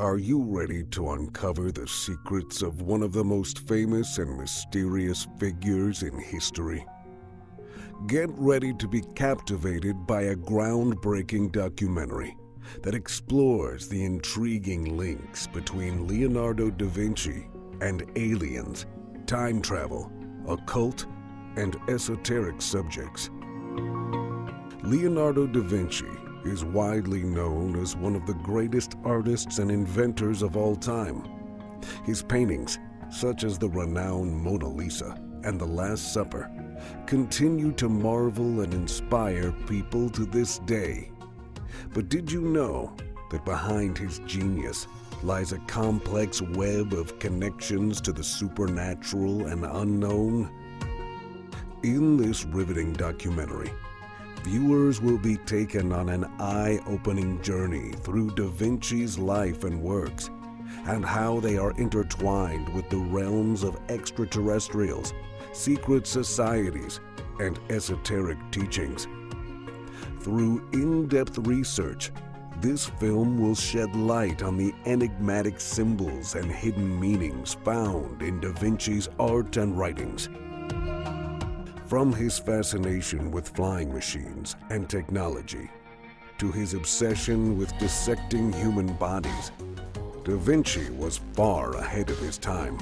Are you ready to uncover the secrets of one of the most famous and mysterious figures in history? Get ready to be captivated by a groundbreaking documentary that explores the intriguing links between Leonardo da Vinci and aliens, time travel, occult, and esoteric subjects. Leonardo da Vinci is widely known as one of the greatest artists and inventors of all time. His paintings, such as the renowned Mona Lisa and The Last Supper, continue to marvel and inspire people to this day. But did you know that behind his genius lies a complex web of connections to the supernatural and unknown? In this riveting documentary, viewers will be taken on an eye-opening journey through Da Vinci's life and works, and how they are intertwined with the realms of extraterrestrials, secret societies, and esoteric teachings. Through in-depth research, this film will shed light on the enigmatic symbols and hidden meanings found in Da Vinci's art and writings. From his fascination with flying machines and technology, to his obsession with dissecting human bodies, Da Vinci was far ahead of his time.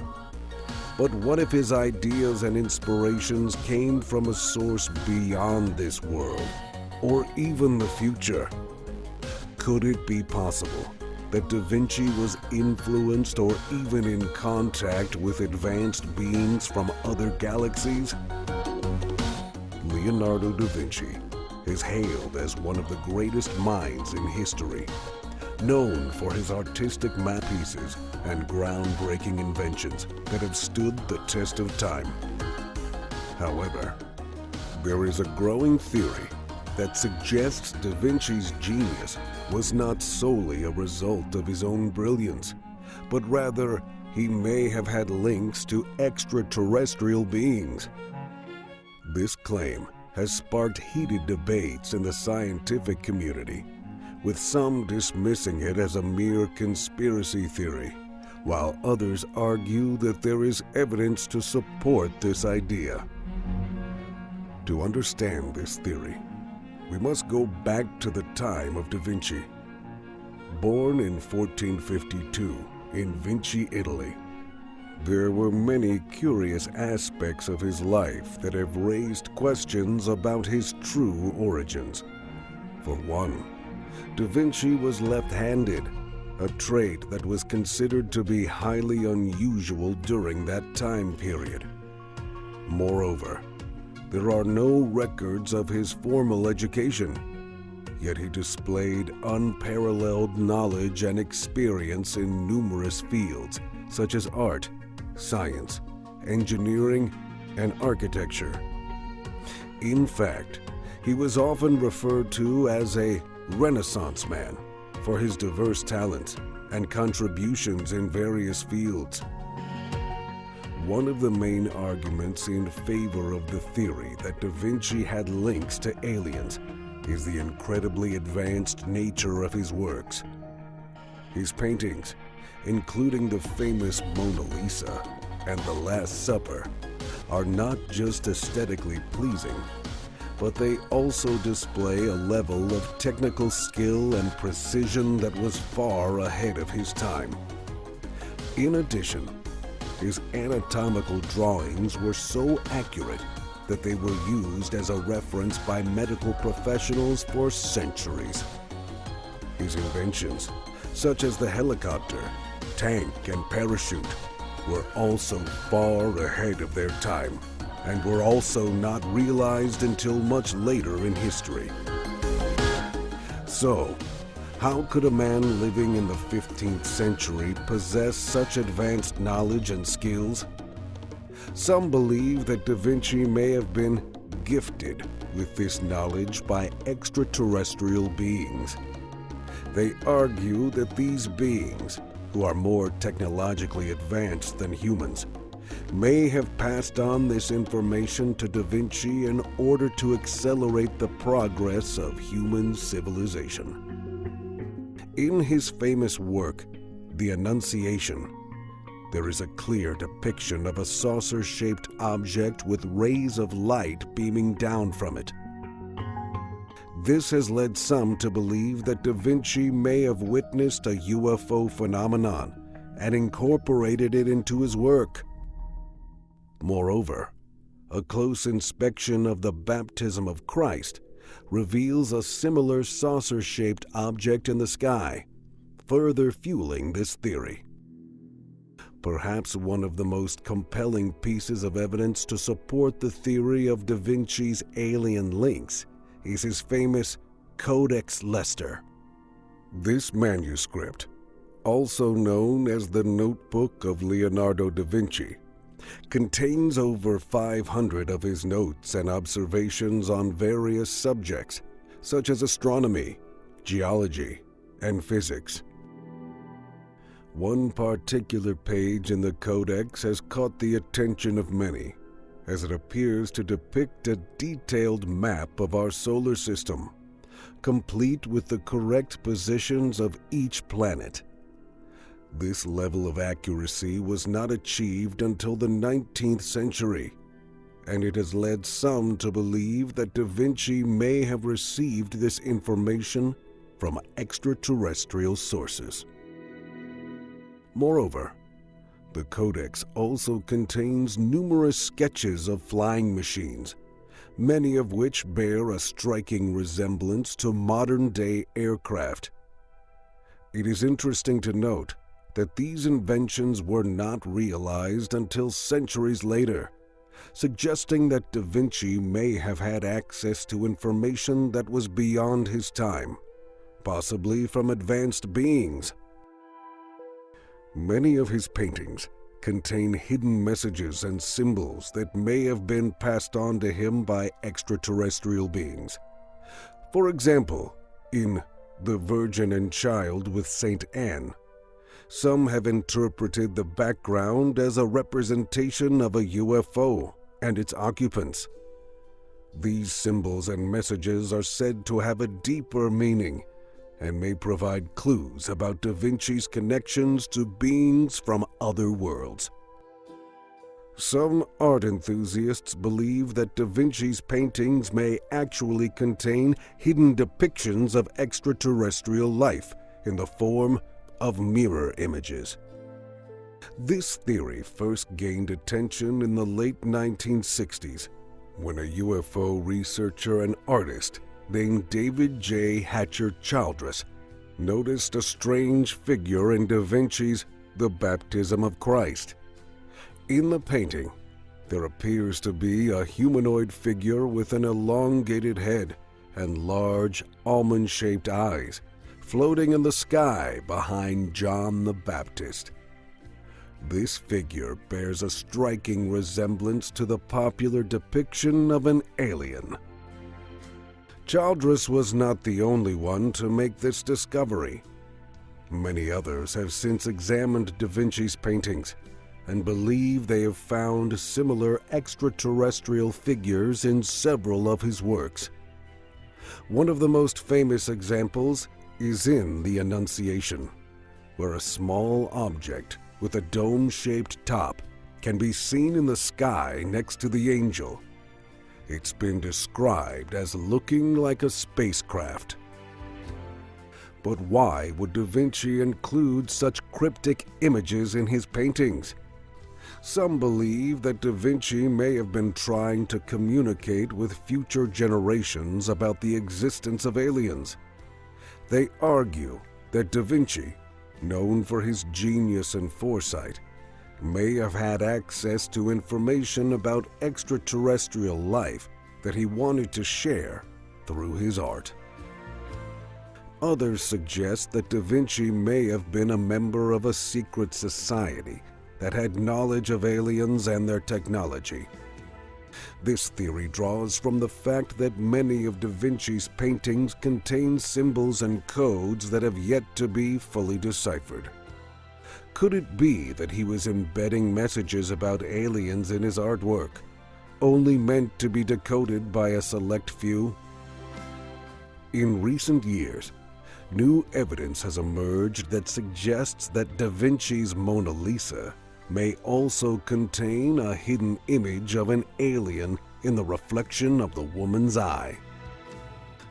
But what if his ideas and inspirations came from a source beyond this world, or even the future? Could it be possible that Da Vinci was influenced or even in contact with advanced beings from other galaxies? Leonardo da Vinci is hailed as one of the greatest minds in history, known for his artistic masterpieces and groundbreaking inventions that have stood the test of time. However, there is a growing theory that suggests Da Vinci's genius was not solely a result of his own brilliance, but rather he may have had links to extraterrestrial beings. This claim has sparked heated debates in the scientific community, with some dismissing it as a mere conspiracy theory, while others argue that there is evidence to support this idea. To understand this theory, we must go back to the time of Da Vinci. Born in 1452 in Vinci, Italy, there were many curious aspects of his life that have raised questions about his true origins. For one, Da Vinci was left-handed, a trait that was considered to be highly unusual during that time period. Moreover, there are no records of his formal education, yet he displayed unparalleled knowledge and experience in numerous fields such as art, science, engineering, and architecture. In fact, he was often referred to as a Renaissance man for his diverse talents and contributions in various fields. One of the main arguments in favor of the theory that Da Vinci had links to aliens is the incredibly advanced nature of his works. His paintings, including the famous Mona Lisa and The Last Supper, are not just aesthetically pleasing, but they also display a level of technical skill and precision that was far ahead of his time. In addition, his anatomical drawings were so accurate that they were used as a reference by medical professionals for centuries. His inventions, such as the helicopter, tank, and parachute, were also far ahead of their time, and were also not realized until much later in history. So, how could a man living in the 15th century possess such advanced knowledge and skills? Some believe that Da Vinci may have been gifted with this knowledge by extraterrestrial beings. They argue that these beings, who are more technologically advanced than humans, may have passed on this information to Da Vinci in order to accelerate the progress of human civilization. In his famous work, the Annunciation, there is a clear depiction of a saucer-shaped object with rays of light beaming down from it. This has led some to believe that Da Vinci may have witnessed a UFO phenomenon and incorporated it into his work. Moreover, a close inspection of the baptism of Christ reveals a similar saucer-shaped object in the sky, further fueling this theory. Perhaps one of the most compelling pieces of evidence to support the theory of Da Vinci's alien links is his famous Codex Leicester. This manuscript, also known as the Notebook of Leonardo da Vinci, contains over 500 of his notes and observations on various subjects, such as astronomy, geology, and physics. One particular page in the Codex has caught the attention of many, as it appears to depict a detailed map of our solar system, complete with the correct positions of each planet. This level of accuracy was not achieved until the 19th century, and it has led some to believe that Da Vinci may have received this information from extraterrestrial sources. Moreover, the Codex also contains numerous sketches of flying machines, many of which bear a striking resemblance to modern-day aircraft. It is interesting to note that these inventions were not realized until centuries later, suggesting that Da Vinci may have had access to information that was beyond his time, possibly from advanced beings. Many of his paintings contain hidden messages and symbols that may have been passed on to him by extraterrestrial beings. For example, in The Virgin and Child with Saint Anne, some have interpreted the background as a representation of a UFO and its occupants. These symbols and messages are said to have a deeper meaning and may provide clues about Da Vinci's connections to beings from other worlds. Some art enthusiasts believe that Da Vinci's paintings may actually contain hidden depictions of extraterrestrial life in the form of mirror images. This theory first gained attention in the late 1960s when a UFO researcher and artist named David J. Hatcher Childress noticed a strange figure in Da Vinci's The Baptism of Christ. In the painting, there appears to be a humanoid figure with an elongated head and large almond-shaped eyes floating in the sky behind John the Baptist. This figure bears a striking resemblance to the popular depiction of an alien. Childress was not the only one to make this discovery. Many others have since examined Da Vinci's paintings and believe they have found similar extraterrestrial figures in several of his works. One of the most famous examples is in The Annunciation, where a small object with a dome-shaped top can be seen in the sky next to the angel. It's been described as looking like a spacecraft. But why would Da Vinci include such cryptic images in his paintings? Some believe that Da Vinci may have been trying to communicate with future generations about the existence of aliens. They argue that Da Vinci, known for his genius and foresight, may have had access to information about extraterrestrial life that he wanted to share through his art. Others suggest that Da Vinci may have been a member of a secret society that had knowledge of aliens and their technology. This theory draws from the fact that many of Da Vinci's paintings contain symbols and codes that have yet to be fully deciphered. Could it be that he was embedding messages about aliens in his artwork, only meant to be decoded by a select few? In recent years, new evidence has emerged that suggests that Da Vinci's Mona Lisa may also contain a hidden image of an alien in the reflection of the woman's eye.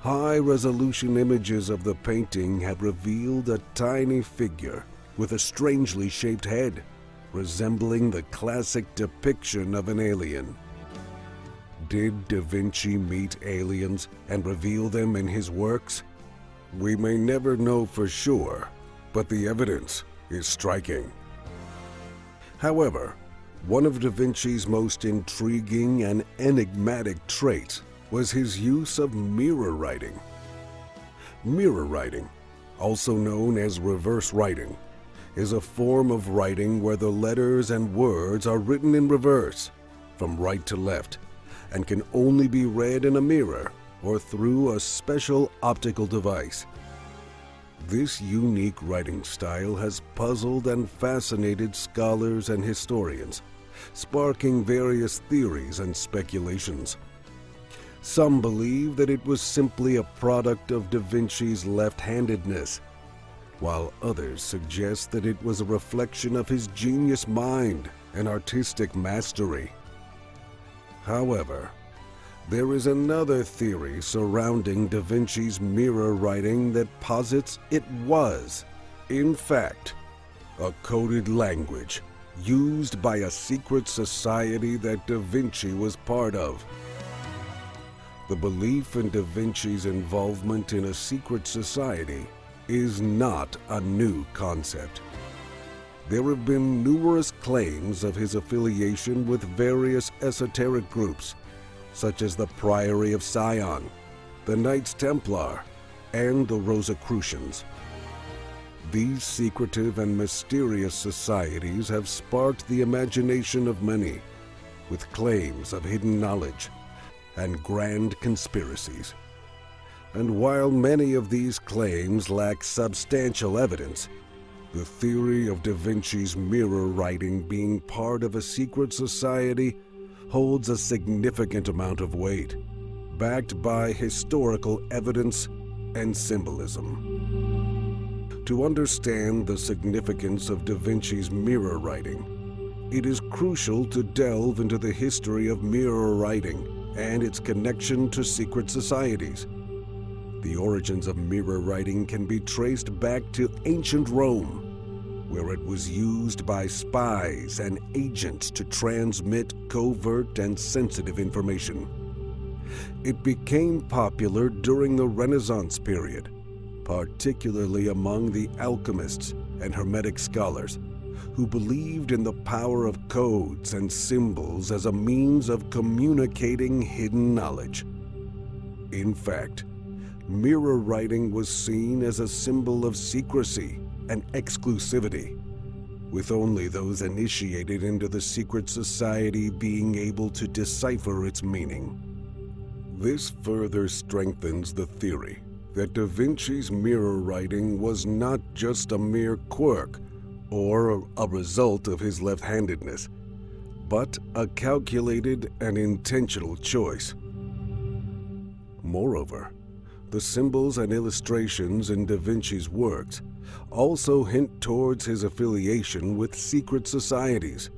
High-resolution images of the painting had revealed a tiny figure with a strangely shaped head, resembling the classic depiction of an alien. Did Da Vinci meet aliens and reveal them in his works? We may never know for sure, but the evidence is striking. However, one of Da Vinci's most intriguing and enigmatic traits was his use of mirror writing. Mirror writing, also known as reverse writing, is a form of writing where the letters and words are written in reverse, from right to left, and can only be read in a mirror or through a special optical device. This unique writing style has puzzled and fascinated scholars and historians, sparking various theories and speculations. Some believe that it was simply a product of Da Vinci's left-handedness, while others suggest that it was a reflection of his genius mind and artistic mastery. However, there is another theory surrounding Da Vinci's mirror writing that posits it was, in fact, a coded language used by a secret society that Da Vinci was part of. The belief in Da Vinci's involvement in a secret society is not a new concept. There have been numerous claims of his affiliation with various esoteric groups, such as the Priory of Sion, the Knights Templar, and the Rosicrucians. These secretive and mysterious societies have sparked the imagination of many, with claims of hidden knowledge and grand conspiracies. And while many of these claims lack substantial evidence, the theory of Da Vinci's mirror writing being part of a secret society holds a significant amount of weight, backed by historical evidence and symbolism. To understand the significance of Da Vinci's mirror writing, it is crucial to delve into the history of mirror writing and its connection to secret societies. The origins of mirror writing can be traced back to ancient Rome, where it was used by spies and agents to transmit covert and sensitive information. It became popular during the Renaissance period, particularly among the alchemists and Hermetic scholars, who believed in the power of codes and symbols as a means of communicating hidden knowledge. In fact, mirror writing was seen as a symbol of secrecy and exclusivity, with only those initiated into the secret society being able to decipher its meaning. This further strengthens the theory that Da Vinci's mirror writing was not just a mere quirk or a result of his left-handedness, but a calculated and intentional choice. Moreover, the symbols and illustrations in Da Vinci's works also hint towards his affiliation with secret societies.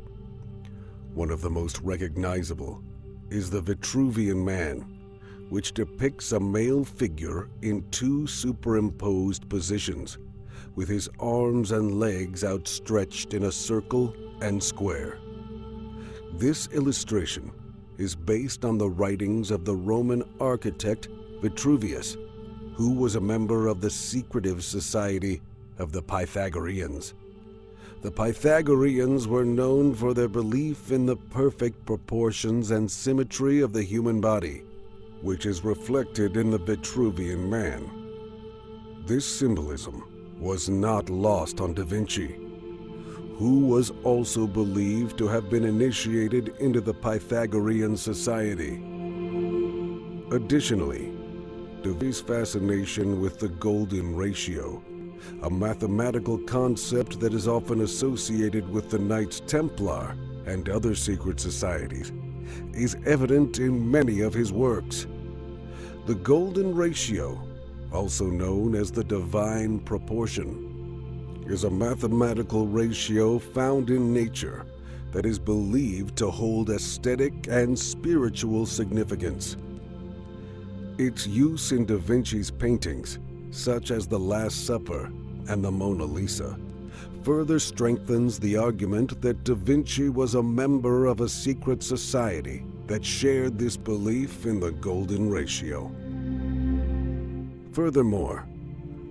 One of the most recognizable is the Vitruvian Man, which depicts a male figure in two superimposed positions, with his arms and legs outstretched in a circle and square. This illustration is based on the writings of the Roman architect Vitruvius, who was a member of the secretive society of the Pythagoreans. The Pythagoreans were known for their belief in the perfect proportions and symmetry of the human body, which is reflected in the Vitruvian Man. This symbolism was not lost on Da Vinci, who was also believed to have been initiated into the Pythagorean society. Additionally, Da Vinci's fascination with the golden ratio, a mathematical concept that is often associated with the Knights Templar and other secret societies, is evident in many of his works. The golden ratio also known as the divine proportion, is a mathematical ratio found in nature that is believed to hold aesthetic and spiritual significance. Its use in Da Vinci's paintings, such as The Last Supper and the Mona Lisa, further strengthens the argument that Da Vinci was a member of a secret society that shared this belief in the golden ratio. Furthermore,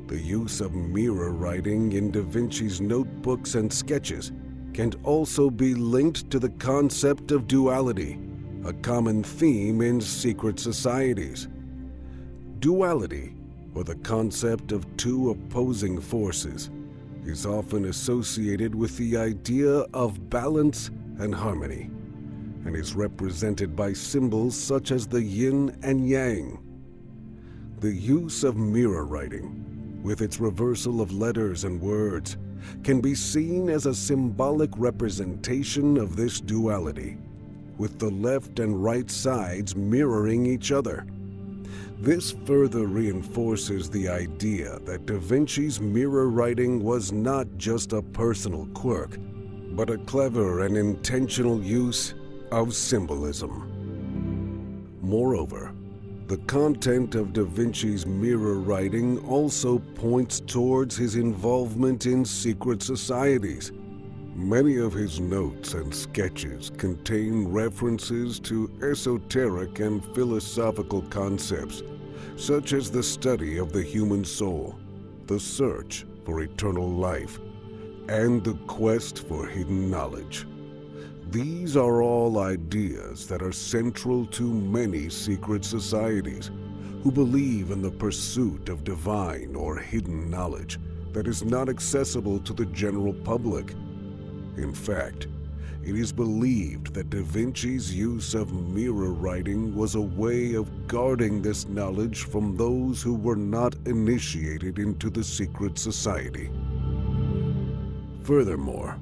the use of mirror writing in Da Vinci's notebooks and sketches can also be linked to the concept of duality, a common theme in secret societies. Duality, or the concept of two opposing forces, is often associated with the idea of balance and harmony, and is represented by symbols such as the yin and yang. The use of mirror writing, with its reversal of letters and words, can be seen as a symbolic representation of this duality, with the left and right sides mirroring each other. This further reinforces the idea that Da Vinci's mirror writing was not just a personal quirk, but a clever and intentional use of symbolism. Moreover, the content of Da Vinci's mirror writing also points towards his involvement in secret societies. Many of his notes and sketches contain references to esoteric and philosophical concepts, such as the study of the human soul, the search for eternal life, and the quest for hidden knowledge. These are all ideas that are central to many secret societies who believe in the pursuit of divine or hidden knowledge that is not accessible to the general public. In fact, it is believed that Da Vinci's use of mirror writing was a way of guarding this knowledge from those who were not initiated into the secret society. Furthermore,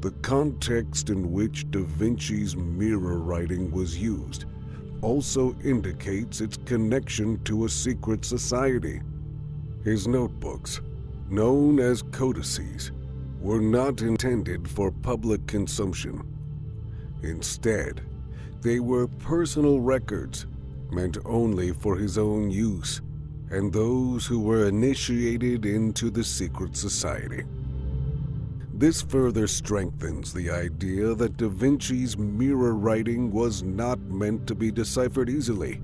the context in which Da Vinci's mirror writing was used also indicates its connection to a secret society. His notebooks, known as codices, were not intended for public consumption. Instead, they were personal records meant only for his own use and those who were initiated into the secret society. This further strengthens the idea that Da Vinci's mirror writing was not meant to be deciphered easily,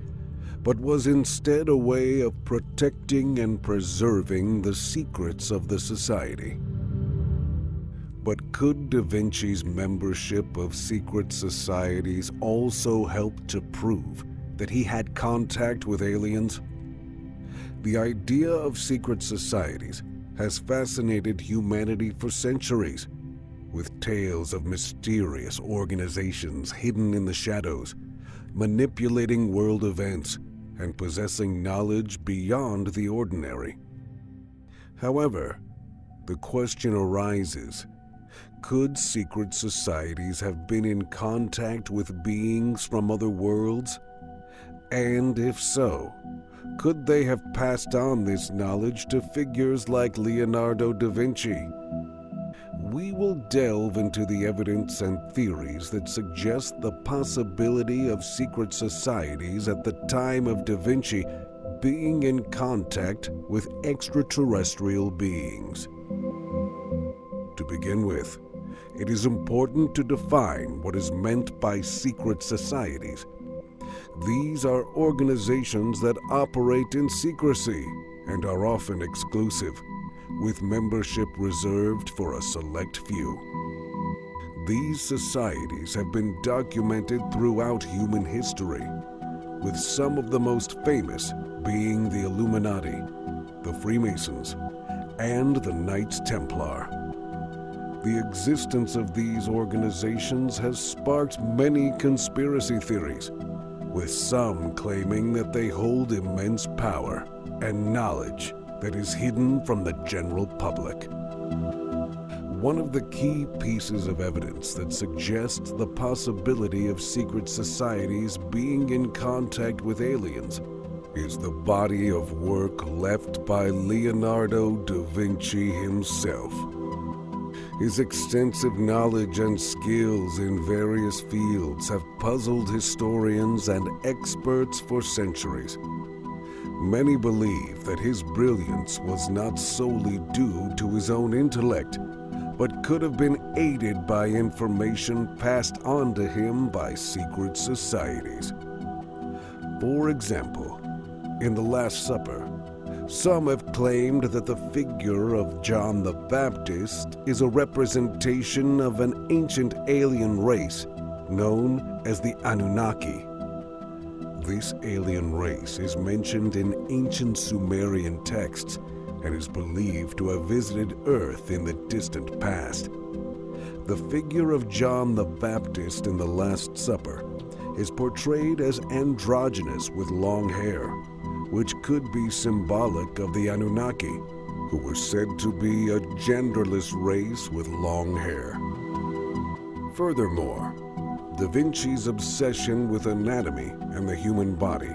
but was instead a way of protecting and preserving the secrets of the society. But could Da Vinci's membership of secret societies also help to prove that he had contact with aliens? The idea of secret societies has fascinated humanity for centuries, with tales of mysterious organizations hidden in the shadows, manipulating world events, and possessing knowledge beyond the ordinary. However, the question arises, could secret societies have been in contact with beings from other worlds? And if so, could they have passed on this knowledge to figures like Leonardo da Vinci? We will delve into the evidence and theories that suggest the possibility of secret societies at the time of Da Vinci being in contact with extraterrestrial beings. To begin with, it is important to define what is meant by secret societies. These are organizations that operate in secrecy and are often exclusive, with membership reserved for a select few. These societies have been documented throughout human history, with some of the most famous being the Illuminati, the Freemasons, and the Knights Templar. The existence of these organizations has sparked many conspiracy theories, with some claiming that they hold immense power and knowledge that is hidden from the general public. One of the key pieces of evidence that suggests the possibility of secret societies being in contact with aliens is the body of work left by Leonardo da Vinci himself. His extensive knowledge and skills in various fields have puzzled historians and experts for centuries. Many believe that his brilliance was not solely due to his own intellect, but could have been aided by information passed on to him by secret societies. For example, in the Last Supper, some have claimed that the figure of John the Baptist is a representation of an ancient alien race known as the Anunnaki. This alien race is mentioned in ancient Sumerian texts and is believed to have visited Earth in the distant past. The figure of John the Baptist in the Last Supper is portrayed as androgynous with long hair, which could be symbolic of the Anunnaki, who were said to be a genderless race with long hair. Furthermore, Da Vinci's obsession with anatomy and the human body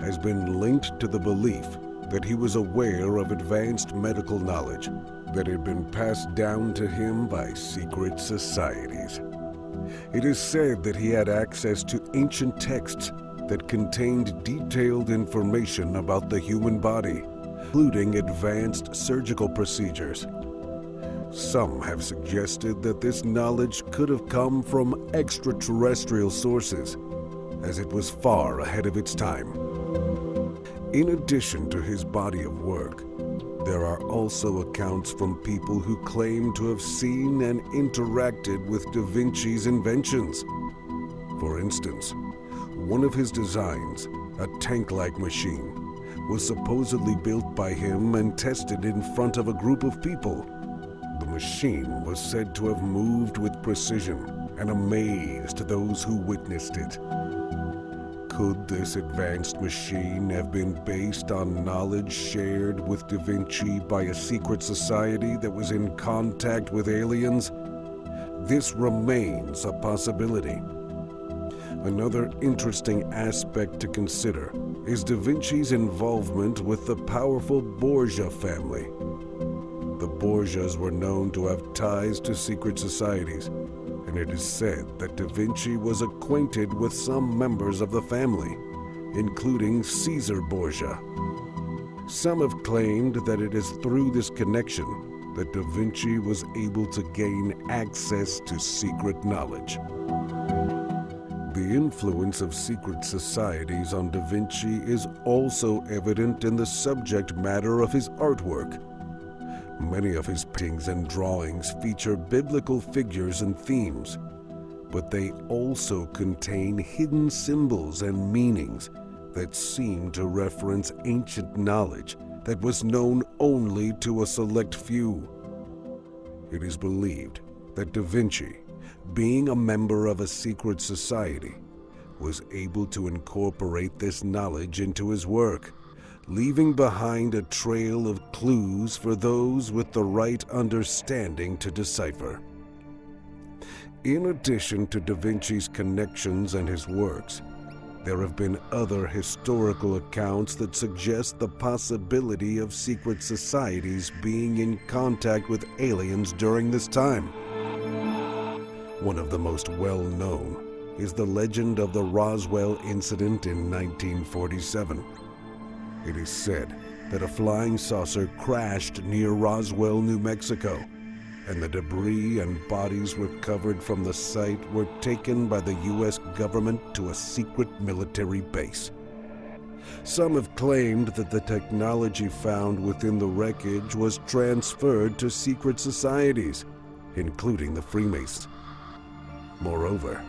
has been linked to the belief that he was aware of advanced medical knowledge that had been passed down to him by secret societies. It is said that he had access to ancient texts that contained detailed information about the human body, including advanced surgical procedures. Some have suggested that this knowledge could have come from extraterrestrial sources, as it was far ahead of its time. In addition to his body of work, there are also accounts from people who claim to have seen and interacted with Da Vinci's inventions. For instance, one of his designs, a tank-like machine, was supposedly built by him and tested in front of a group of people. The machine was said to have moved with precision and amazed those who witnessed it. Could this advanced machine have been based on knowledge shared with Da Vinci by a secret society that was in contact with aliens? This remains a possibility. Another interesting aspect to consider is Da Vinci's involvement with the powerful Borgia family. The Borgias were known to have ties to secret societies, and it is said that Da Vinci was acquainted with some members of the family, including Caesar Borgia. Some have claimed that it is through this connection that Da Vinci was able to gain access to secret knowledge. The influence of secret societies on Da Vinci is also evident in the subject matter of his artwork. Many of his paintings and drawings feature biblical figures and themes, but they also contain hidden symbols and meanings that seem to reference ancient knowledge that was known only to a select few. It is believed that Da Vinci, being a member of a secret society, was able to incorporate this knowledge into his work, leaving behind a trail of clues for those with the right understanding to decipher. In addition to Da Vinci's connections and his works, there have been other historical accounts that suggest the possibility of secret societies being in contact with aliens during this time. One of the most well-known is the legend of the Roswell incident in 1947. It is said that a flying saucer crashed near Roswell, New Mexico, and the debris and bodies recovered from the site were taken by the U.S. government to a secret military base. Some have claimed that the technology found within the wreckage was transferred to secret societies, including the Freemasons. Moreover,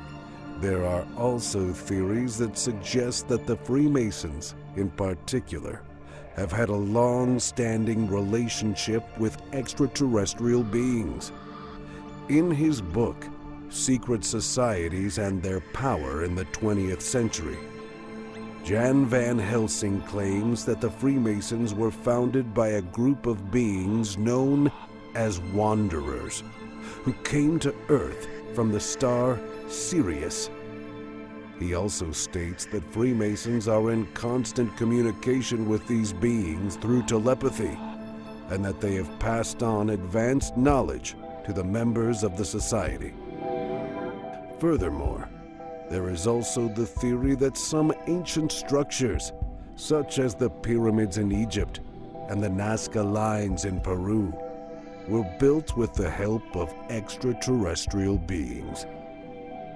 there are also theories that suggest that the Freemasons, in particular, have had a long-standing relationship with extraterrestrial beings. In his book, Secret Societies and Their Power in the 20th Century, Jan Van Helsing claims that the Freemasons were founded by a group of beings known as Wanderers, who came to Earth from the star Sirius. He also states that Freemasons are in constant communication with these beings through telepathy, and that they have passed on advanced knowledge to the members of the society. Furthermore, there is also the theory that some ancient structures, such as the pyramids in Egypt and the Nazca lines in Peru, were built with the help of extraterrestrial beings.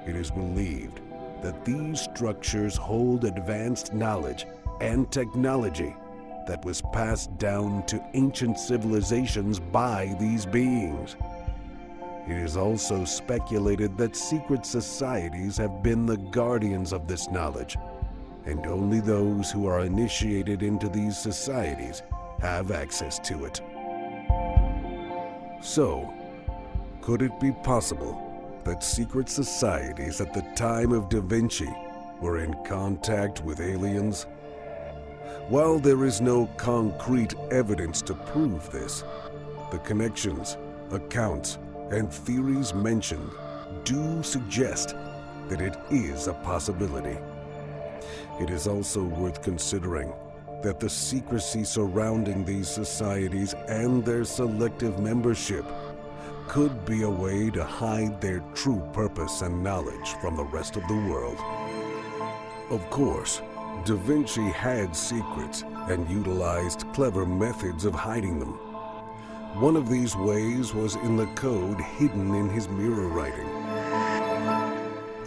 It is believed that these structures hold advanced knowledge and technology that was passed down to ancient civilizations by these beings. It is also speculated that secret societies have been the guardians of this knowledge, and only those who are initiated into these societies have access to it. So, could it be possible that secret societies at the time of Da Vinci were in contact with aliens? While there is no concrete evidence to prove this, the connections, accounts, and theories mentioned do suggest that it is a possibility. It is also worth considering that the secrecy surrounding these societies and their selective membership could be a way to hide their true purpose and knowledge from the rest of the world. Of course, Da Vinci had secrets and utilized clever methods of hiding them. One of these ways was in the code hidden in his mirror writing.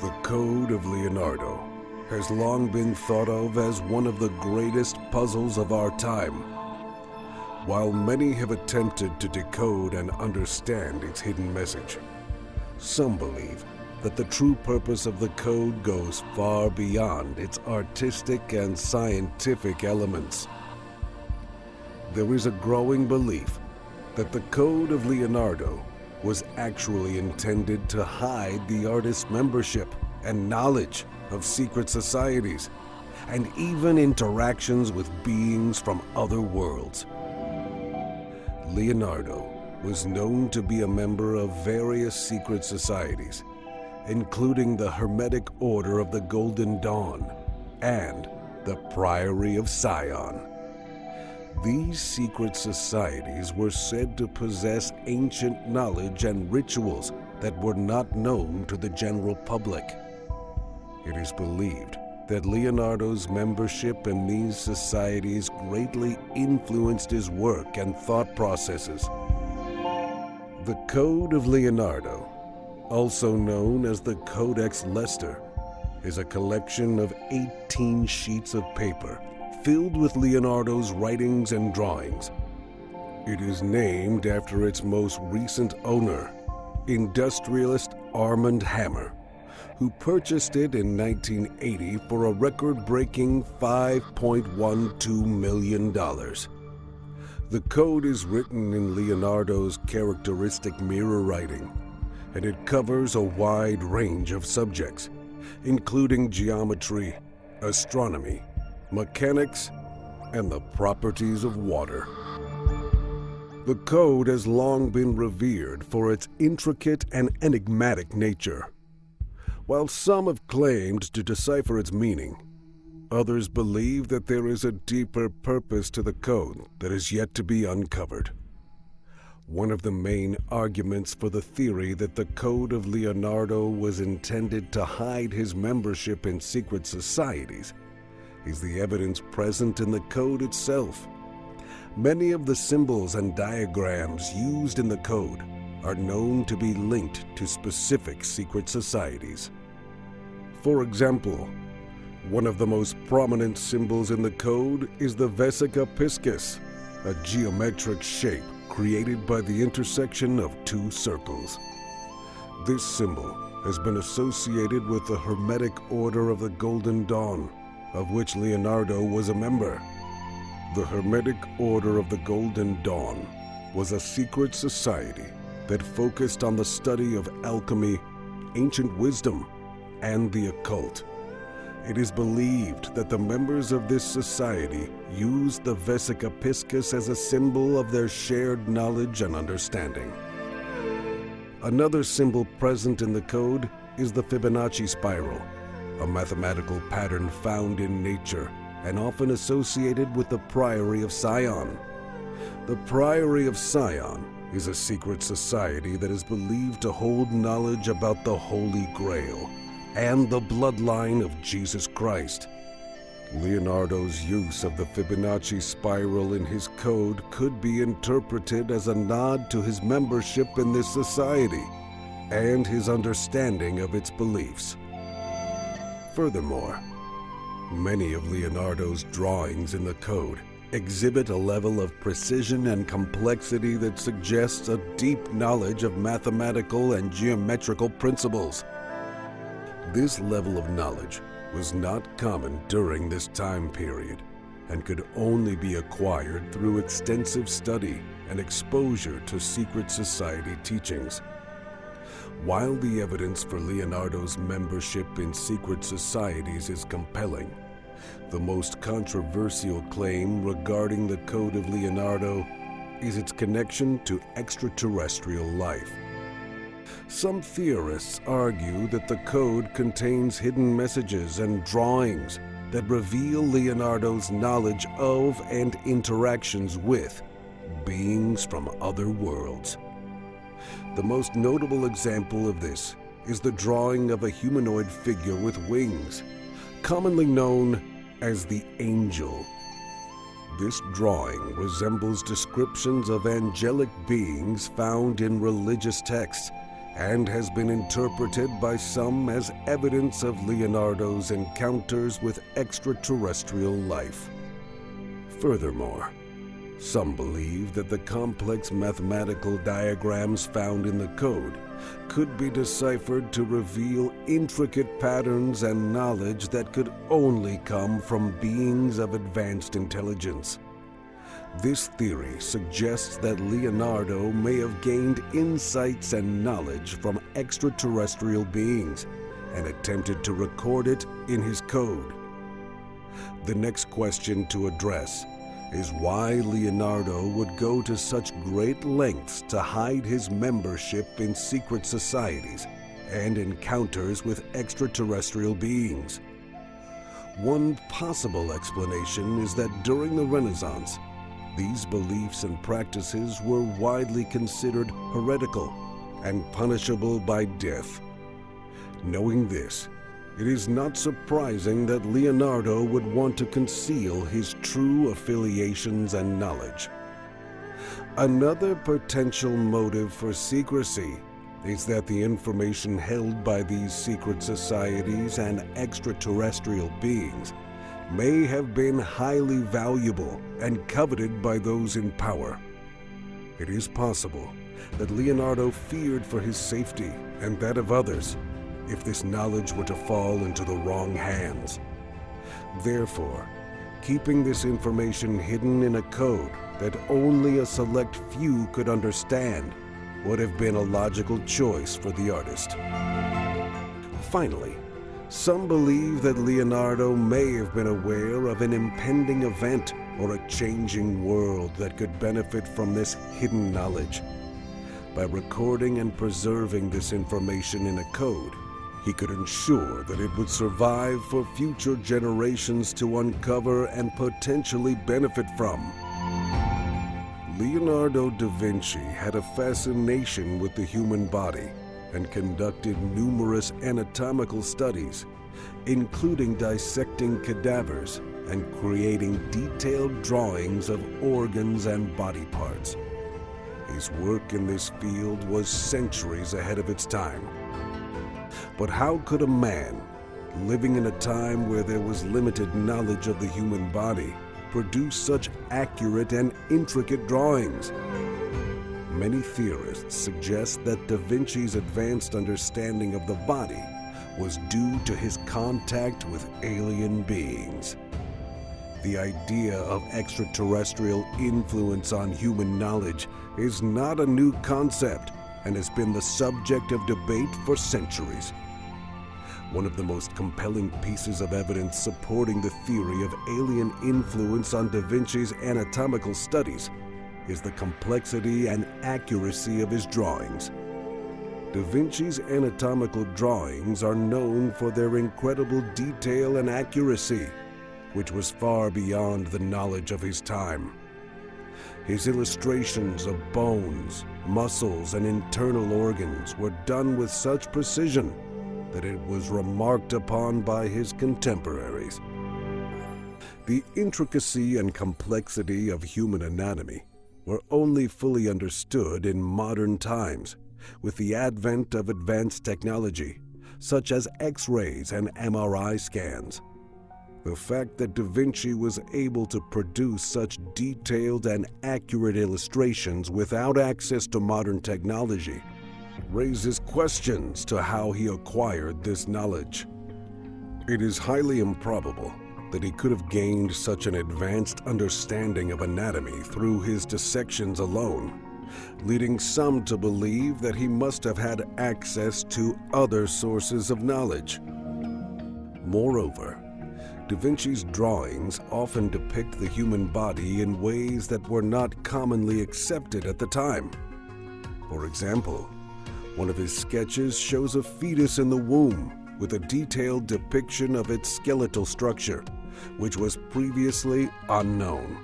The Code of Leonardo has long been thought of as one of the greatest puzzles of our time. While many have attempted to decode and understand its hidden message, some believe that the true purpose of the code goes far beyond its artistic and scientific elements. There is a growing belief that the Code of Leonardo was actually intended to hide the artist's membership and knowledge of secret societies, and even interactions with beings from other worlds. Leonardo was known to be a member of various secret societies, including the Hermetic Order of the Golden Dawn and the Priory of Sion. These secret societies were said to possess ancient knowledge and rituals that were not known to the general public. It is believed that Leonardo's membership in these societies greatly influenced his work and thought processes. The Code of Leonardo, also known as the Codex Leicester, is a collection of 18 sheets of paper filled with Leonardo's writings and drawings. It is named after its most recent owner, industrialist Armand Hammer, who purchased it in 1980 for a record-breaking $5.12 million. The code is written in Leonardo's characteristic mirror writing, and it covers a wide range of subjects, including geometry, astronomy, mechanics, and the properties of water. The code has long been revered for its intricate and enigmatic nature. While some have claimed to decipher its meaning, others believe that there is a deeper purpose to the code that is yet to be uncovered. One of the main arguments for the theory that the Code of Leonardo was intended to hide his membership in secret societies is the evidence present in the code itself. Many of the symbols and diagrams used in the code are known to be linked to specific secret societies. For example, one of the most prominent symbols in the code is the Vesica Piscis, a geometric shape created by the intersection of two circles. This symbol has been associated with the Hermetic Order of the Golden Dawn, of which Leonardo was a member. The Hermetic Order of the Golden Dawn was a secret society that focused on the study of alchemy, ancient wisdom, and the occult. It is believed that the members of this society used the Vesica Piscis as a symbol of their shared knowledge and understanding. Another symbol present in the code is the Fibonacci spiral, a mathematical pattern found in nature and often associated with the Priory of Sion. The Priory of Sion is a secret society that is believed to hold knowledge about the Holy Grail and the bloodline of Jesus Christ. Leonardo's use of the Fibonacci spiral in his code could be interpreted as a nod to his membership in this society and his understanding of its beliefs. Furthermore, many of Leonardo's drawings in the code exhibit a level of precision and complexity that suggests a deep knowledge of mathematical and geometrical principles. This level of knowledge was not common during this time period and could only be acquired through extensive study and exposure to secret society teachings. While the evidence for Leonardo's membership in secret societies is compelling, the most controversial claim regarding the Code of Leonardo is its connection to extraterrestrial life. Some theorists argue that the code contains hidden messages and drawings that reveal Leonardo's knowledge of and interactions with beings from other worlds. The most notable example of this is the drawing of a humanoid figure with wings, commonly known as the angel. This drawing resembles descriptions of angelic beings found in religious texts and has been interpreted by some as evidence of Leonardo's encounters with extraterrestrial life. Furthermore, some believe that the complex mathematical diagrams found in the code could be deciphered to reveal intricate patterns and knowledge that could only come from beings of advanced intelligence. This theory suggests that Leonardo may have gained insights and knowledge from extraterrestrial beings and attempted to record it in his code. The next question to address is why Leonardo would go to such great lengths to hide his membership in secret societies and encounters with extraterrestrial beings. One possible explanation is that during the Renaissance, these beliefs and practices were widely considered heretical and punishable by death. Knowing this, it is not surprising that Leonardo would want to conceal his true affiliations and knowledge. Another potential motive for secrecy is that the information held by these secret societies and extraterrestrial beings may have been highly valuable and coveted by those in power. It is possible that Leonardo feared for his safety and that of others if this knowledge were to fall into the wrong hands. Therefore, keeping this information hidden in a code that only a select few could understand would have been a logical choice for the artist. Finally, some believe that Leonardo may have been aware of an impending event or a changing world that could benefit from this hidden knowledge. By recording and preserving this information in a code, he could ensure that it would survive for future generations to uncover and potentially benefit from. Leonardo da Vinci had a fascination with the human body and conducted numerous anatomical studies, including dissecting cadavers and creating detailed drawings of organs and body parts. His work in this field was centuries ahead of its time. But how could a man, living in a time where there was limited knowledge of the human body, produce such accurate and intricate drawings? Many theorists suggest that Da Vinci's advanced understanding of the body was due to his contact with alien beings. The idea of extraterrestrial influence on human knowledge is not a new concept and has been the subject of debate for centuries. One of the most compelling pieces of evidence supporting the theory of alien influence on Da Vinci's anatomical studies is the complexity and accuracy of his drawings. Da Vinci's anatomical drawings are known for their incredible detail and accuracy, which was far beyond the knowledge of his time. His illustrations of bones, muscles, and internal organs were done with such precision that it was remarked upon by his contemporaries. The intricacy and complexity of human anatomy were only fully understood in modern times with the advent of advanced technology, such as X-rays and MRI scans. The fact that Da Vinci was able to produce such detailed and accurate illustrations without access to modern technology raises questions to how he acquired this knowledge. It is highly improbable that he could have gained such an advanced understanding of anatomy through his dissections alone, leading some to believe that he must have had access to other sources of knowledge. Moreover, Da Vinci's drawings often depict the human body in ways that were not commonly accepted at the time. For example, one of his sketches shows a fetus in the womb with a detailed depiction of its skeletal structure, which was previously unknown.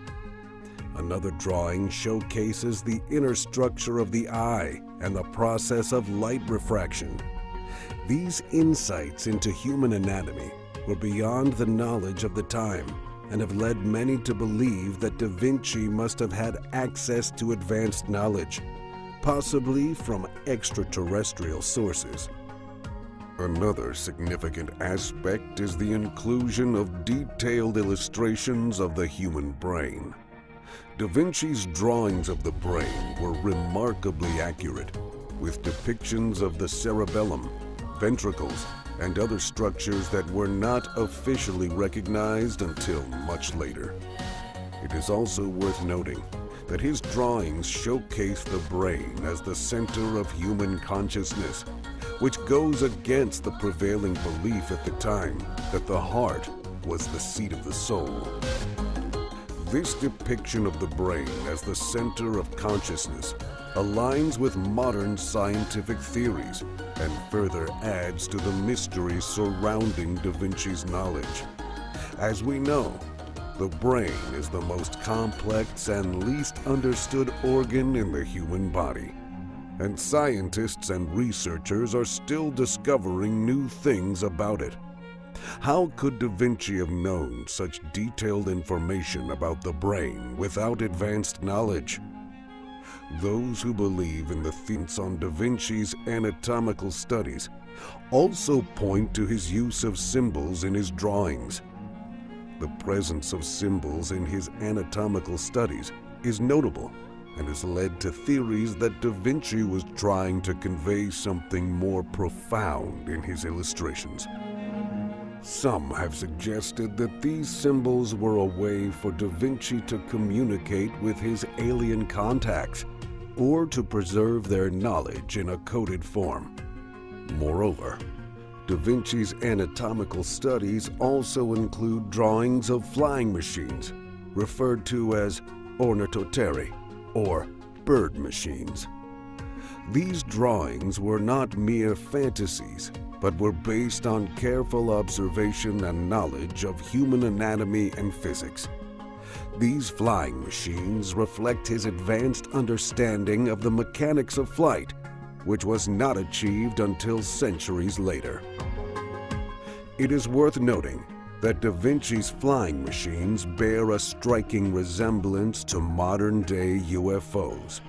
Another drawing showcases the inner structure of the eye and the process of light refraction. These insights into human anatomy were beyond the knowledge of the time and have led many to believe that Da Vinci must have had access to advanced knowledge, possibly from extraterrestrial sources. Another significant aspect is the inclusion of detailed illustrations of the human brain. Da Vinci's drawings of the brain were remarkably accurate, with depictions of the cerebellum, ventricles, and other structures that were not officially recognized until much later. It is also worth noting that his drawings showcase the brain as the center of human consciousness, which goes against the prevailing belief at the time that the heart was the seat of the soul. This depiction of the brain as the center of consciousness aligns with modern scientific theories and further adds to the mystery surrounding Da Vinci's knowledge. As we know, the brain is the most complex and least understood organ in the human body, and scientists and researchers are still discovering new things about it. How could Da Vinci have known such detailed information about the brain without advanced knowledge? Those who believe in the theories on Da Vinci's anatomical studies also point to his use of symbols in his drawings. The presence of symbols in his anatomical studies is notable and has led to theories that Da Vinci was trying to convey something more profound in his illustrations. Some have suggested that these symbols were a way for Da Vinci to communicate with his alien contacts or to preserve their knowledge in a coded form. Moreover, Da Vinci's anatomical studies also include drawings of flying machines, referred to as ornithopteri, or bird machines. These drawings were not mere fantasies, but were based on careful observation and knowledge of human anatomy and physics. These flying machines reflect his advanced understanding of the mechanics of flight, which was not achieved until centuries later. It is worth noting that Da Vinci's flying machines bear a striking resemblance to modern-day UFOs,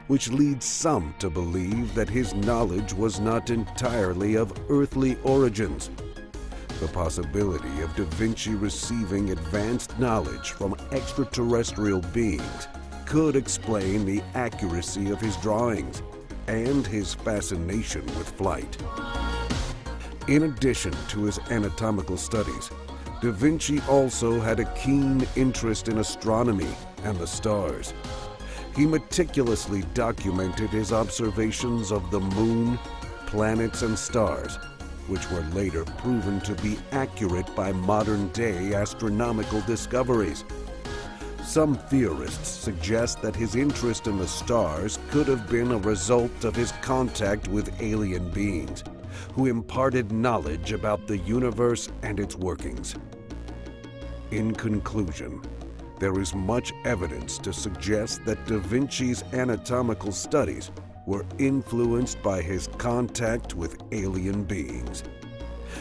which leads some to believe that his knowledge was not entirely of earthly origins. The possibility of Da Vinci receiving advanced knowledge from extraterrestrial beings could explain the accuracy of his drawings and his fascination with flight. In addition to his anatomical studies, Da Vinci also had a keen interest in astronomy and the stars. He meticulously documented his observations of the moon, planets, and stars, which were later proven to be accurate by modern-day astronomical discoveries. Some theorists suggest that his interest in the stars could have been a result of his contact with alien beings, who imparted knowledge about the universe and its workings. In conclusion, there is much evidence to suggest that Da Vinci's anatomical studies were influenced by his contact with alien beings.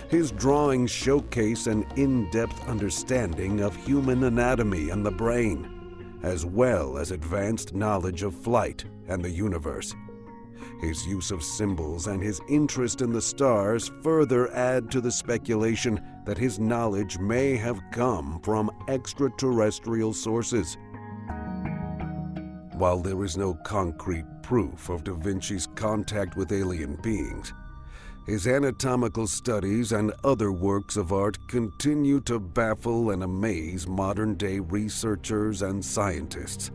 His drawings showcase an in-depth understanding of human anatomy and the brain, as well as advanced knowledge of flight and the universe. His use of symbols and his interest in the stars further add to the speculation that his knowledge may have come from extraterrestrial sources. While there is no concrete proof of Da Vinci's contact with alien beings, his anatomical studies and other works of art continue to baffle and amaze modern-day researchers and scientists.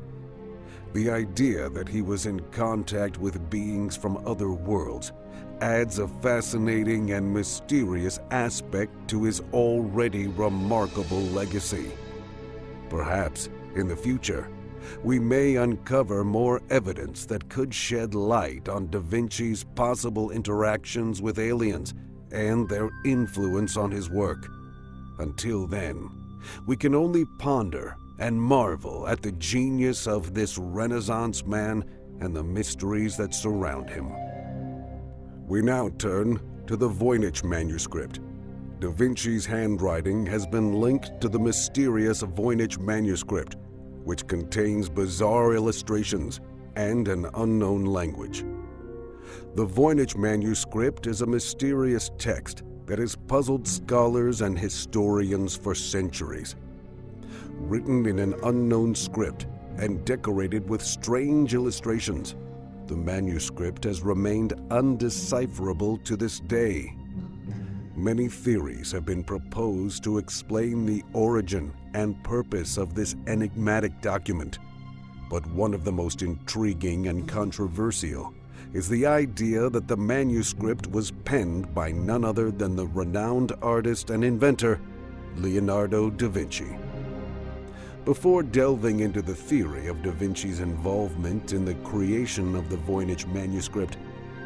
The idea that he was in contact with beings from other worlds adds a fascinating and mysterious aspect to his already remarkable legacy. Perhaps, in the future, we may uncover more evidence that could shed light on Da Vinci's possible interactions with aliens and their influence on his work. Until then, we can only ponder and marvel at the genius of this Renaissance man and the mysteries that surround him. We now turn to the Voinich manuscript. Da Vinci's handwriting has been linked to the mysterious Voinich manuscript, which contains bizarre illustrations and an unknown language. The Voinich manuscript is a mysterious text that has puzzled scholars and historians for centuries. Written in an unknown script and decorated with strange illustrations, the manuscript has remained undecipherable to this day. Many theories have been proposed to explain the origin and purpose of this enigmatic document, but one of the most intriguing and controversial is the idea that the manuscript was penned by none other than the renowned artist and inventor, Leonardo da Vinci. Before delving into the theory of Da Vinci's involvement in the creation of the Voinich manuscript,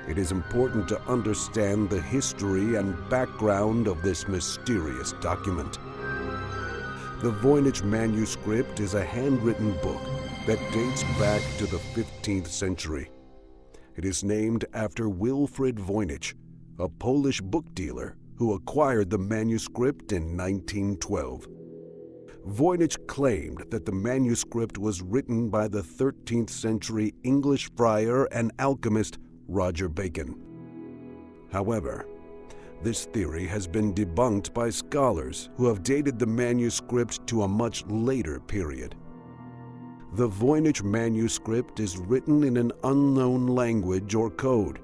it is important to understand the history and background of this mysterious document. The Voinich manuscript is a handwritten book that dates back to the 15th century. It is named after Wilfrid Voynich, a Polish book dealer who acquired the manuscript in 1912. Voynich claimed that the manuscript was written by the 13th century English friar and alchemist Roger Bacon. However, this theory has been debunked by scholars who have dated the manuscript to a much later period. The Voynich manuscript is written in an unknown language or code,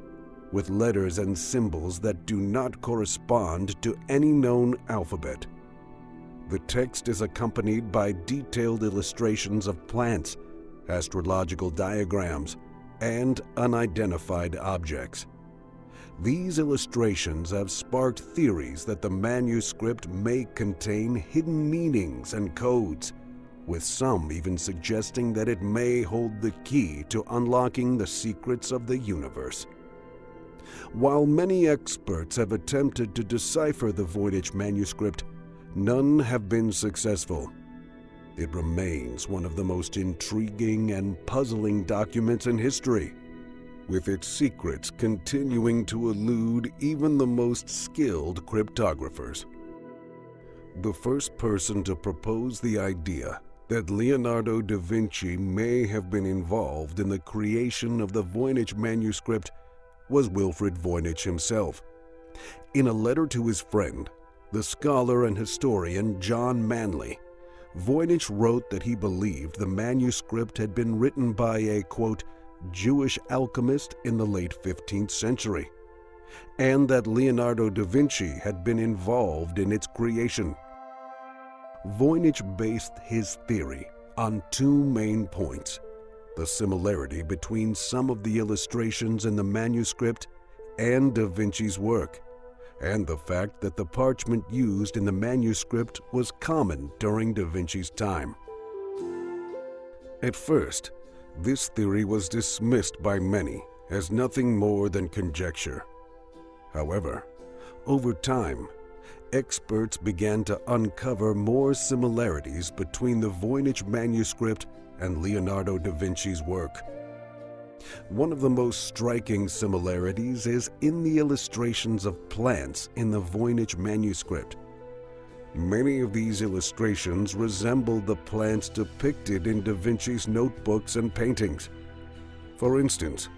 with letters and symbols that do not correspond to any known alphabet. The text is accompanied by detailed illustrations of plants, astrological diagrams, and unidentified objects. These illustrations have sparked theories that the manuscript may contain hidden meanings and codes, with some even suggesting that it may hold the key to unlocking the secrets of the universe. While many experts have attempted to decipher the Voynich manuscript, none have been successful. It remains one of the most intriguing and puzzling documents in history, with its secrets continuing to elude even the most skilled cryptographers. The first person to propose the idea that Leonardo da Vinci may have been involved in the creation of the Voynich manuscript was Wilfrid Voynich himself. In a letter to his friend, the scholar and historian John Manley, Voynich wrote that he believed the manuscript had been written by a, quote, Jewish alchemist in the late 15th century, and that Leonardo da Vinci had been involved in its creation. Voynich based his theory on two main points: the similarity between some of the illustrations in the manuscript and Da Vinci's work, and the fact that the parchment used in the manuscript was common during Da Vinci's time. At first, this theory was dismissed by many as nothing more than conjecture. However, over time, experts began to uncover more similarities between the Voinich manuscript and Leonardo da Vinci's work. One of the most striking similarities is in the illustrations of plants in the Voinich manuscript. Many of these illustrations resemble the plants depicted in da Vinci's notebooks and paintings. For instance,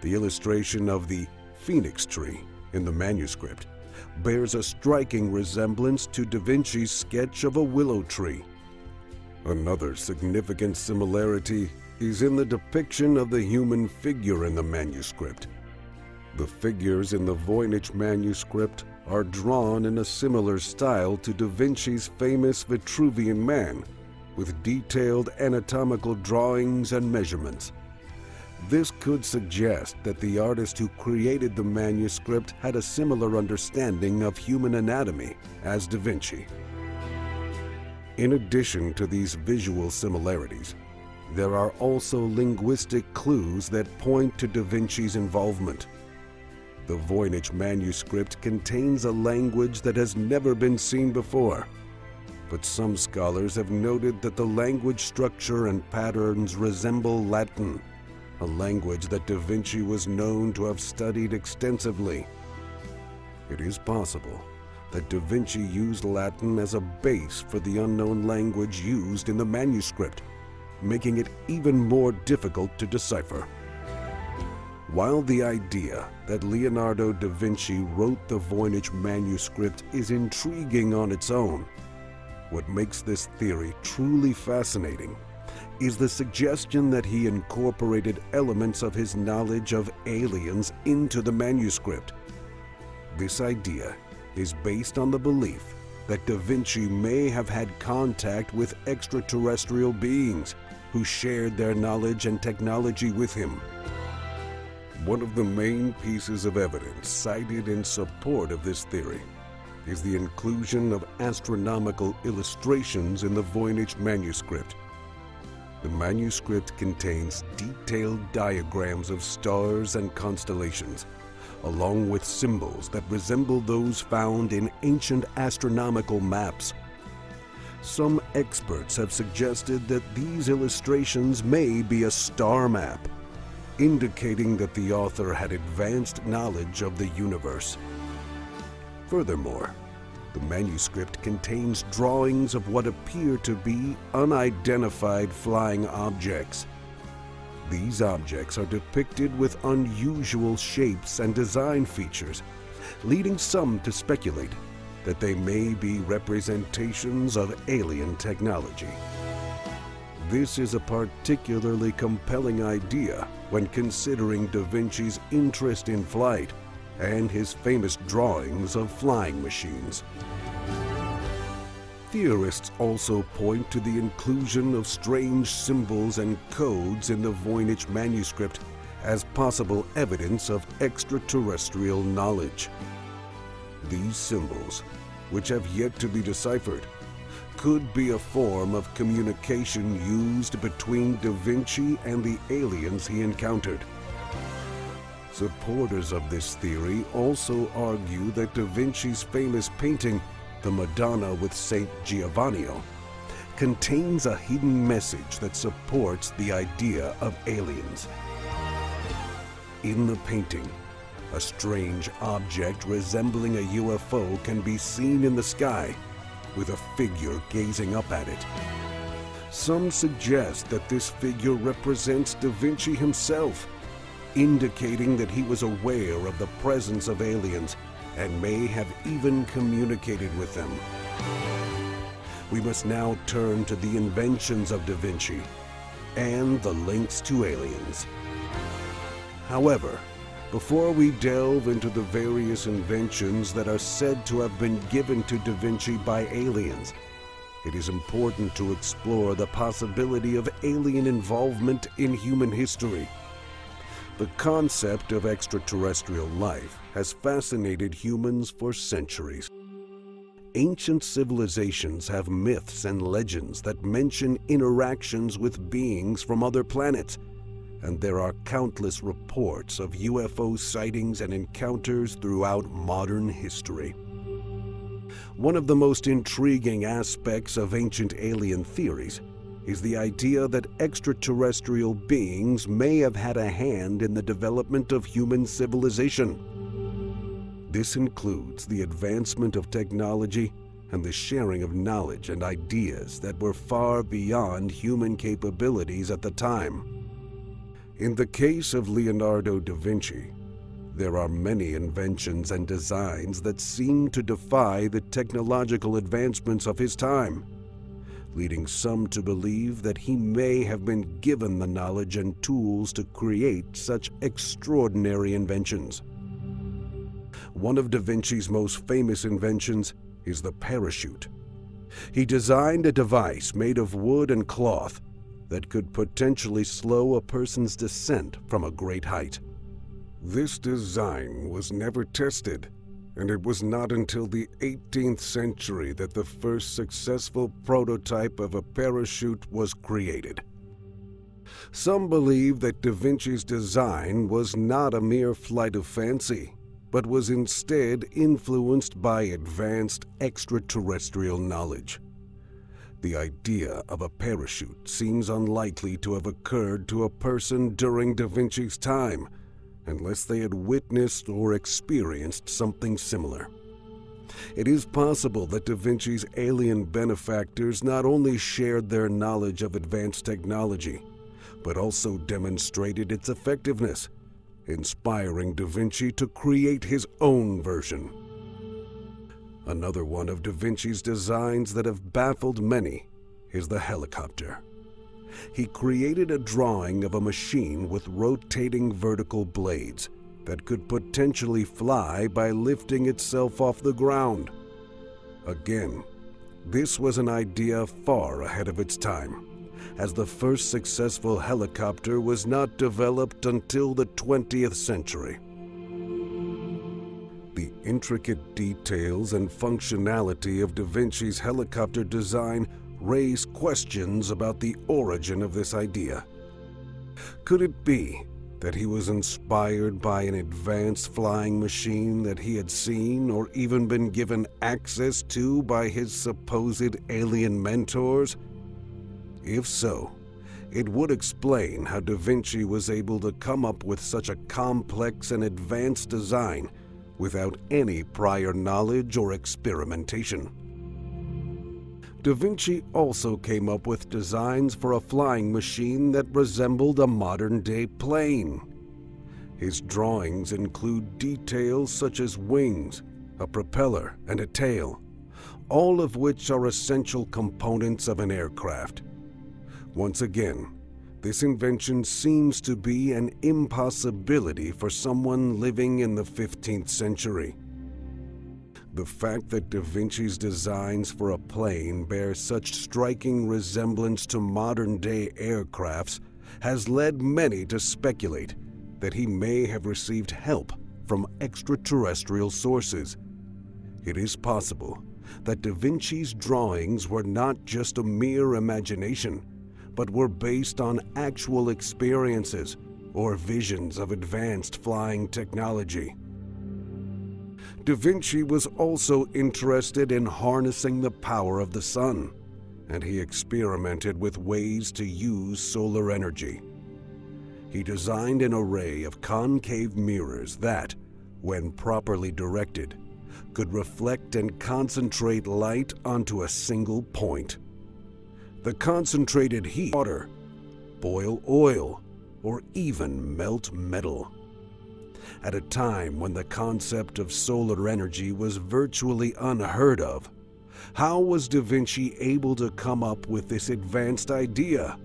the illustration of the phoenix tree in the manuscript bears a striking resemblance to da Vinci's sketch of a willow tree. Another significant similarity is in the depiction of the human figure in the manuscript. The figures in the Voinich manuscript are drawn in a similar style to da Vinci's famous Vitruvian Man, with detailed anatomical drawings and measurements. This could suggest that the artist who created the manuscript had a similar understanding of human anatomy as da Vinci. In addition to these visual similarities, there are also linguistic clues that point to da Vinci's involvement. The Voinich manuscript contains a language that has never been seen before, but some scholars have noted that the language structure and patterns resemble Latin, a language that da Vinci was known to have studied extensively. It is possible that da Vinci used Latin as a base for the unknown language used in the manuscript, making it even more difficult to decipher. While the idea that Leonardo da Vinci wrote the Voinich manuscript is intriguing on its own, what makes this theory truly fascinating is the suggestion that he incorporated elements of his knowledge of aliens into the manuscript. This idea is based on the belief that da Vinci may have had contact with extraterrestrial beings who shared their knowledge and technology with him. One of the main pieces of evidence cited in support of this theory is the inclusion of astronomical illustrations in the Voinich manuscript. The manuscript contains detailed diagrams of stars and constellations, along with symbols that resemble those found in ancient astronomical maps. Some experts have suggested that these illustrations may be a star map, indicating that the author had advanced knowledge of the universe. Furthermore, the manuscript contains drawings of what appear to be unidentified flying objects. These objects are depicted with unusual shapes and design features, leading some to speculate that they may be representations of alien technology. This is a particularly compelling idea when considering da Vinci's interest in flight and his famous drawings of flying machines. Theorists also point to the inclusion of strange symbols and codes in the Voinich manuscript as possible evidence of extraterrestrial knowledge. These symbols, which have yet to be deciphered, could be a form of communication used between da Vinci and the aliens he encountered. Supporters of this theory also argue that da Vinci's famous painting, the Madonna with Saint Giovanni, contains a hidden message that supports the idea of aliens. In the painting, a strange object resembling a UFO can be seen in the sky, with a figure gazing up at it. Some suggest that this figure represents da Vinci himself, indicating that he was aware of the presence of aliens and may have even communicated with them. We must now turn to the inventions of da Vinci and the links to aliens. However, before we delve into the various inventions that are said to have been given to da Vinci by aliens, it is important to explore the possibility of alien involvement in human history. The concept of extraterrestrial life has fascinated humans for centuries. Ancient civilizations have myths and legends that mention interactions with beings from other planets, and there are countless reports of UFO sightings and encounters throughout modern history. One of the most intriguing aspects of ancient alien theories is the idea that extraterrestrial beings may have had a hand in the development of human civilization. This includes the advancement of technology and the sharing of knowledge and ideas that were far beyond human capabilities at the time. In the case of Leonardo da Vinci, there are many inventions and designs that seem to defy the technological advancements of his time, leading some to believe that he may have been given the knowledge and tools to create such extraordinary inventions. One of Da Vinci's most famous inventions is the parachute. He designed a device made of wood and cloth that could potentially slow a person's descent from a great height. This design was never tested, and it was not until the 18th century that the first successful prototype of a parachute was created. Some believe that Da Vinci's design was not a mere flight of fancy, but was instead influenced by advanced extraterrestrial knowledge. The idea of a parachute seems unlikely to have occurred to a person during Da Vinci's time, unless they had witnessed or experienced something similar. It is possible that Da Vinci's alien benefactors not only shared their knowledge of advanced technology, but also demonstrated its effectiveness, inspiring Da Vinci to create his own version. Another one of Da Vinci's designs that have baffled many is the helicopter. He created a drawing of a machine with rotating vertical blades that could potentially fly by lifting itself off the ground. Again, this was an idea far ahead of its time, as the first successful helicopter was not developed until the 20th century. The intricate details and functionality of Da Vinci's helicopter design raise questions about the origin of this idea. Could it be that he was inspired by an advanced flying machine that he had seen or even been given access to by his supposed alien mentors? If so, it would explain how Da Vinci was able to come up with such a complex and advanced design without any prior knowledge or experimentation. Da Vinci also came up with designs for a flying machine that resembled a modern-day plane. His drawings include details such as wings, a propeller, and a tail, all of which are essential components of an aircraft. Once again, this invention seems to be an impossibility for someone living in the 15th century. The fact that Da Vinci's designs for a plane bear such striking resemblance to modern-day aircrafts has led many to speculate that he may have received help from extraterrestrial sources. It is possible that Da Vinci's drawings were not just a mere imagination, but were based on actual experiences or visions of advanced flying technology. Da Vinci was also interested in harnessing the power of the sun, and he experimented with ways to use solar energy. He designed an array of concave mirrors that, when properly directed, could reflect and concentrate light onto a single point. The concentrated heat, water, boil oil, or even melt metal. At a time when the concept of solar energy was virtually unheard of, how was Da Vinci able to come up with this advanced idea?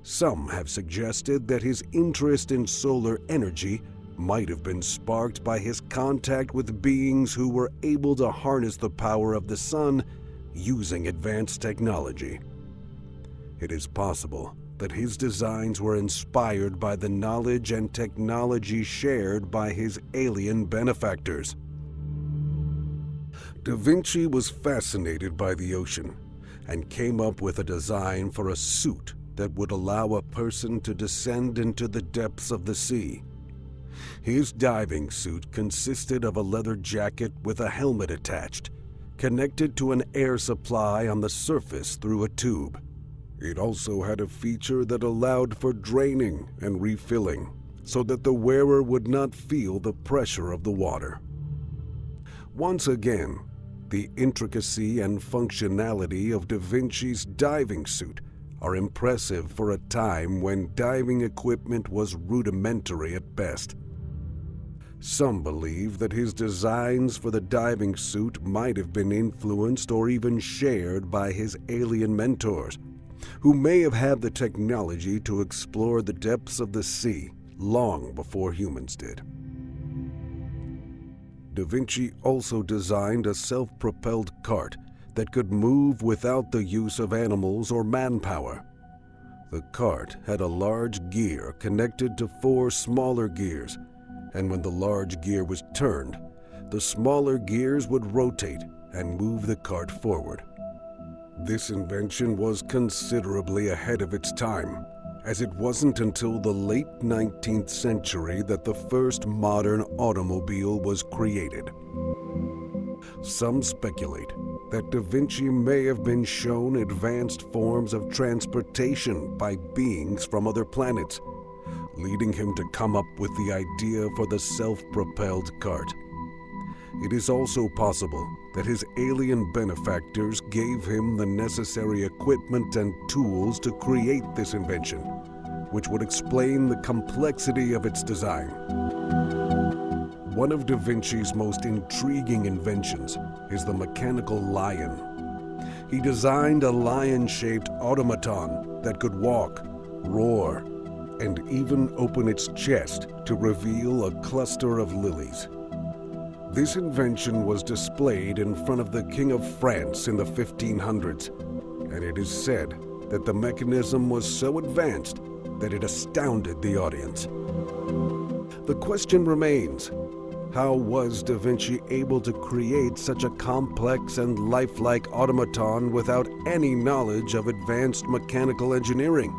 Some have suggested that his interest in solar energy might have been sparked by his contact with beings who were able to harness the power of the sun using advanced technology. It is possible that his designs were inspired by the knowledge and technology shared by his alien benefactors. Da Vinci was fascinated by the ocean and came up with a design for a suit that would allow a person to descend into the depths of the sea. His diving suit consisted of a leather jacket with a helmet attached, connected to an air supply on the surface through a tube. It also had a feature that allowed for draining and refilling, so that the wearer would not feel the pressure of the water. Once again, the intricacy and functionality of Da Vinci's diving suit are impressive for a time when diving equipment was rudimentary at best. Some believe that his designs for the diving suit might have been influenced or even shared by his alien mentors, who may have had the technology to explore the depths of the sea long before humans did. Da Vinci also designed a self-propelled cart that could move without the use of animals or manpower. The cart had a large gear connected to 4 smaller gears, and when the large gear was turned, the smaller gears would rotate and move the cart forward. This invention was considerably ahead of its time, as it wasn't until the late 19th century that the first modern automobile was created. Some speculate that Da Vinci may have been shown advanced forms of transportation by beings from other planets, leading him to come up with the idea for the self-propelled cart. It is also possible that his alien benefactors gave him the necessary equipment and tools to create this invention, which would explain the complexity of its design. One of Da Vinci's most intriguing inventions is the mechanical lion. He designed a lion-shaped automaton that could walk, roar, and even open its chest to reveal a cluster of lilies. This invention was displayed in front of the King of France in the 1500s, and it is said that the mechanism was so advanced that it astounded the audience. The question remains, how was Da Vinci able to create such a complex and lifelike automaton without any knowledge of advanced mechanical engineering?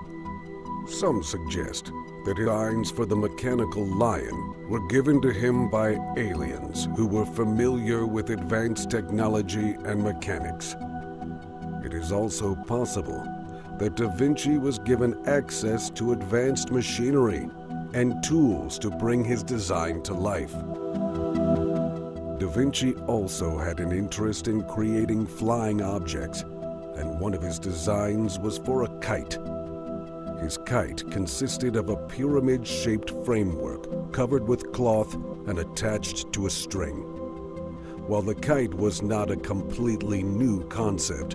Some suggest that designs for the mechanical lion were given to him by aliens who were familiar with advanced technology and mechanics. It is also possible that Da Vinci was given access to advanced machinery and tools to bring his design to life. Da Vinci also had an interest in creating flying objects, and one of his designs was for a kite. His kite consisted of a pyramid-shaped framework covered with cloth and attached to a string. While the kite was not a completely new concept,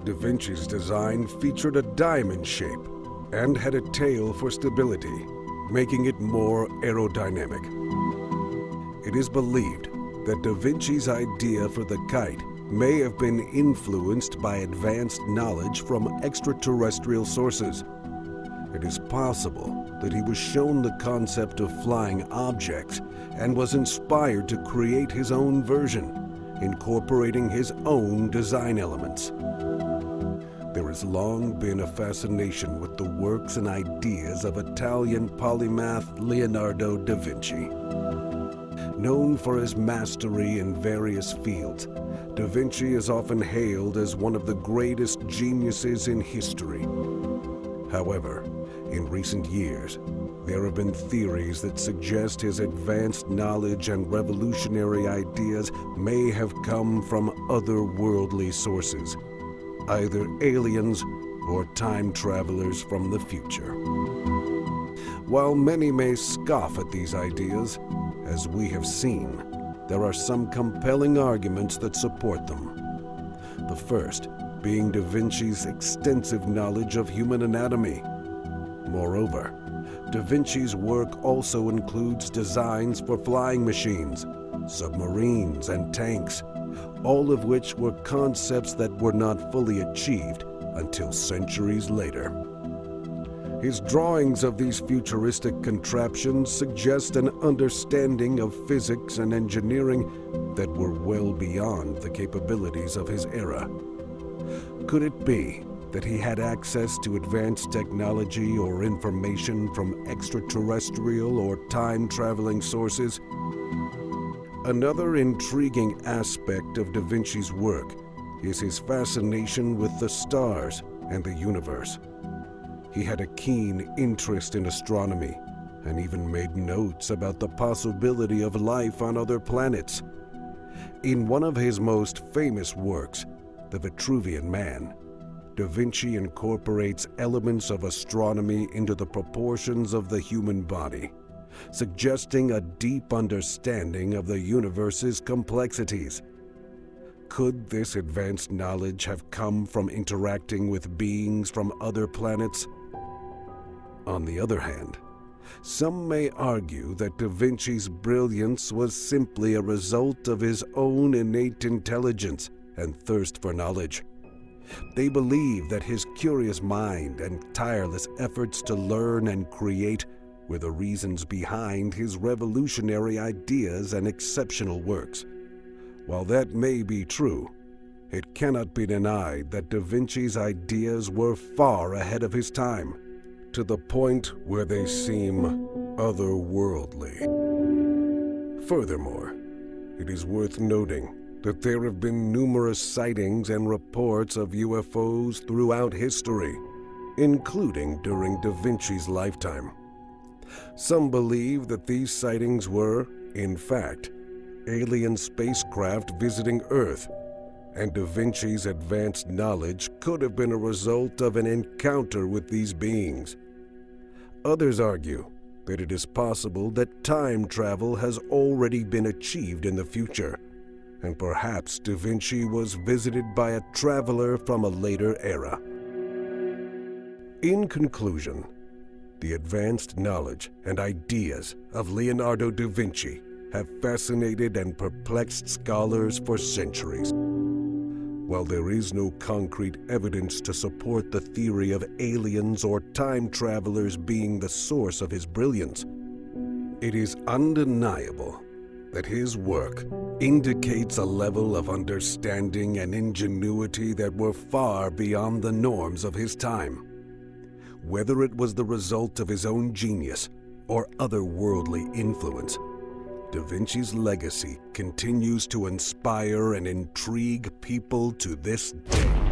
Da Vinci's design featured a diamond shape and had a tail for stability, making it more aerodynamic. It is believed that Da Vinci's idea for the kite may have been influenced by advanced knowledge from extraterrestrial sources. It is possible that he was shown the concept of flying objects and was inspired to create his own version, incorporating his own design elements. There has long been a fascination with the works and ideas of Italian polymath Leonardo da Vinci. Known for his mastery in various fields, Da Vinci is often hailed as one of the greatest geniuses in history. However, in recent years, there have been theories that suggest his advanced knowledge and revolutionary ideas may have come from otherworldly sources, either aliens or time travelers from the future. While many may scoff at these ideas, as we have seen, there are some compelling arguments that support them. The first being Da Vinci's extensive knowledge of human anatomy. Moreover, Da Vinci's work also includes designs for flying machines, submarines, and tanks, all of which were concepts that were not fully achieved until centuries later. His drawings of these futuristic contraptions suggest an understanding of physics and engineering that were well beyond the capabilities of his era. Could it be that he had access to advanced technology or information from extraterrestrial or time-traveling sources? Another intriguing aspect of Da Vinci's work is his fascination with the stars and the universe. He had a keen interest in astronomy and even made notes about the possibility of life on other planets. In one of his most famous works, The Vitruvian Man, Da Vinci incorporates elements of astronomy into the proportions of the human body, suggesting a deep understanding of the universe's complexities. Could this advanced knowledge have come from interacting with beings from other planets? On the other hand, some may argue that Da Vinci's brilliance was simply a result of his own innate intelligence and thirst for knowledge. They believe that his curious mind and tireless efforts to learn and create were the reasons behind his revolutionary ideas and exceptional works. While that may be true, it cannot be denied that Da Vinci's ideas were far ahead of his time, to the point where they seem otherworldly. Furthermore, it is worth noting that there have been numerous sightings and reports of UFOs throughout history, including during Da Vinci's lifetime. Some believe that these sightings were, in fact, alien spacecraft visiting Earth, and Da Vinci's advanced knowledge could have been a result of an encounter with these beings. Others argue that it is possible that time travel has already been achieved in the future, and perhaps Da Vinci was visited by a traveler from a later era. In conclusion, the advanced knowledge and ideas of Leonardo da Vinci have fascinated and perplexed scholars for centuries. While there is no concrete evidence to support the theory of aliens or time travelers being the source of his brilliance, it is undeniable that his work indicates a level of understanding and ingenuity that were far beyond the norms of his time. Whether it was the result of his own genius or otherworldly influence, Da Vinci's legacy continues to inspire and intrigue people to this day.